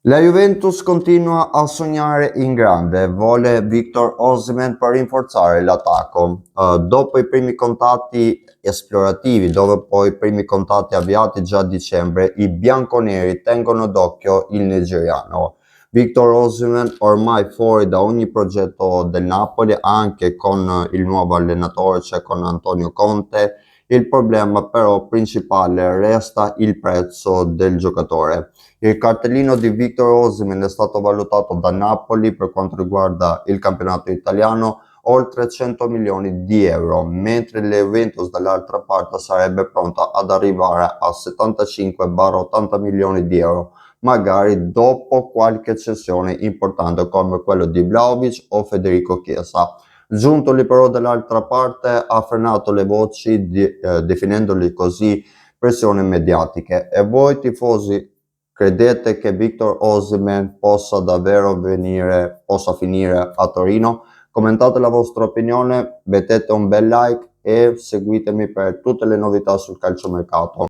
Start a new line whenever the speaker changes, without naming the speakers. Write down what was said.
La Juventus continua a sognare in grande, vuole Victor Osimhen per rinforzare l'attacco. Dopo i primi contatti esplorativi, dopo i primi contatti avviati già a dicembre, i bianconeri tengono d'occhio il nigeriano. Victor Osimhen, ormai fuori da ogni progetto del Napoli, anche con il nuovo allenatore, cioè con Antonio Conte. Il problema però principale resta il prezzo del giocatore. Il cartellino di Victor Osimhen è stato valutato da Napoli per quanto riguarda il campionato italiano oltre 100 milioni di euro, mentre la Juventus dall'altra parte sarebbe pronta ad arrivare a 75-80 milioni di euro, magari dopo qualche cessione importante come quello di Vlahovic o Federico Chiesa. Giuntoli però dall'altra parte ha frenato le voci definendoli così pressioni mediatiche. E voi tifosi, credete che Victor Osimhen possa davvero possa finire a Torino? Commentate la vostra opinione, mettete un bel like e seguitemi per tutte le novità sul calciomercato.